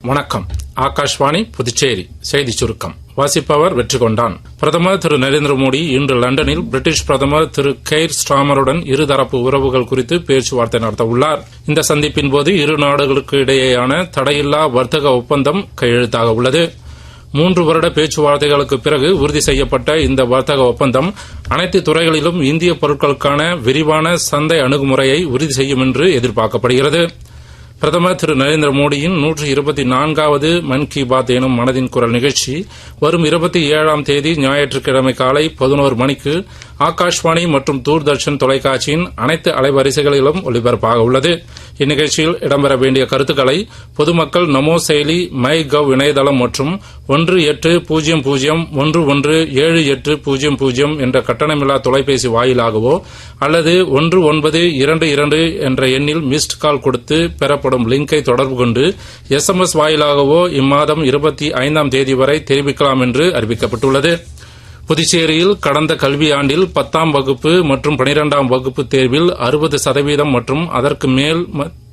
வணக்கம். ஆகாஷ்வாணி புதுச்சேரி செய்தி சுருக்கம் வாசிப்பவர் வெற்றிகொண்டான். பிரதமர் திரு நரேந்திர மோடி இன்று லண்டனில் பிரிட்டிஷ் பிரதமர் திரு கெய்ர் ஸ்டாமருடன் இருதரப்பு உறவுகள் குறித்து பேச்சுவார்த்தை நடத்தவுள்ளார். இந்த சந்திப்பின் போது இரு நாடுகளுக்கு இடையேயான தடையில்லா வர்த்தக ஒப்பந்தம் கையெழுத்தாக உள்ளது. 3 வருட பேச்சுவார்த்தைகளுக்கு பிறகு உறுதி செய்யப்பட்ட இந்த வர்த்தக ஒப்பந்தம் அனைத்து துறைகளிலும் இந்திய பொருட்களுக்கான விரிவான சந்தை அணுகுமுறையை உறுதி செய்யும் என்று எதிர்பார்க்கப்படுகிறது. பிரதமர் திரு நரேந்திர மோடியின் 124வது மன் கி பாத் எனும் மனதின் குரல் நிகழ்ச்சி வரும் 27ஆம் தேதி ஞாயிற்றுக்கிழமை காலை 11 மணிக்கு ஆகாஷ்வாணி மற்றும் தூர்தர்ஷன் தொலைக்காட்சியின் அனைத்து அலைவரிசைகளிலும் ஒலிபரப்பாக உள்ளது. இந்நிகழ்ச்சியில் இடம்பெற வேண்டிய கருத்துக்களை பொதுமக்கள் நமோ செயலி, மை கவ் இணையதளம் மற்றும் 1800117800 என்ற கட்டணமில்லா தொலைபேசி வாயிலாகவோ அல்லது 1922 என்ற எண்ணில் மிஸ்ட் கால் கொடுத்து பெறப்படும் லிங்கை தொடர்பு கொண்டு SMS வாயிலாகவோ இம்மாதம் 25ஆம் தேதி வரை தெரிவிக்கலாம் என்று அறிவிக்கப்பட்டுள்ளது. புதுச்சேரியில் கடந்த கல்வியாண்டில் 10ஆம் வகுப்பு மற்றும் 12ஆம் வகுப்பு தேர்வில் 60% மற்றும் அதற்கு மேல்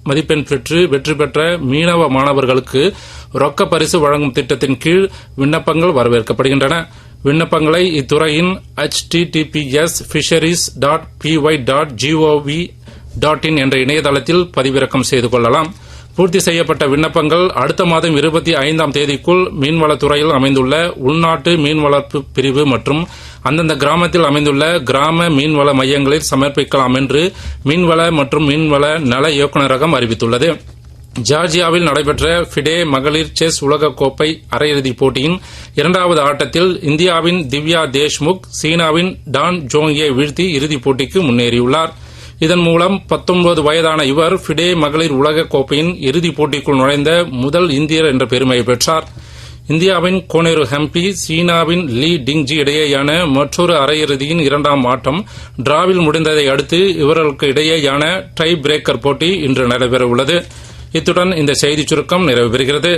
மதிப்பெண் பெற்று வெற்றி பெற்ற மீனவ மாணவர்களுக்கு ரொக்க பரிசு வழங்கும் திட்டத்தின் கீழ் விண்ணப்பங்கள் வரவேற்கப்படுகின்றன. விண்ணப்பங்களை இத்துறையின் https://fisheries.py.gov.in என்ற இணையதளத்தில் பதிவிறக்கம் செய்து கொள்ளலாம். பூர்த்தி செய்யப்பட்ட விண்ணப்பங்கள் அடுத்த மாதம் 25ஆம் தேதிக்குள் மீன்வளத்துறையில் அமைந்துள்ள உள்நாட்டு மீன்வளர்ப்பு பிரிவு மற்றும் அந்தந்த கிராமத்தில் அமைந்துள்ள கிராம மீன்வள மையங்களில் சமர்ப்பிக்கலாம் என்று மீன்வள மற்றும் மீன்வள நல இயக்குநரகம் அறிவித்துள்ளது. ஜார்ஜியாவில் நடைபெற்ற ஃபிடே மகளிர் செஸ் உலகக்கோப்பை அரையிறுதிப் போட்டியின் 2வது ஆட்டத்தில் இந்தியாவின் திவ்யா தேஷ்முக் சீனாவின் டான் ஜோங்கியை வீழ்த்தி இறுதிப் போட்டிக்கு முன்னேறியுள்ளார். இதன் மூலம் 19 வயதான இவர் ஃபிடே மகளிர் உலகக் கோப்பையின் இறுதிப் போட்டிக்குள் நுழைந்த முதல் இந்தியர் என்ற பெருமையை பெற்றார். இந்தியாவின் கோனேரு ஹம்பி, சீனாவின் லீ டிங்ஜி இடையேயான மற்றொரு அரையிறுதியின் 2ஆம் ஆட்டம் டிராவில் முடிந்ததை அடுத்து இவர்களுக்கு இடையேயான டை பிரேக்கர் போட்டி இன்று நடைபெறவுள்ளது. இத்துடன் இந்த செய்திச் சுருக்கம் நிறைவு பெறுகிறது.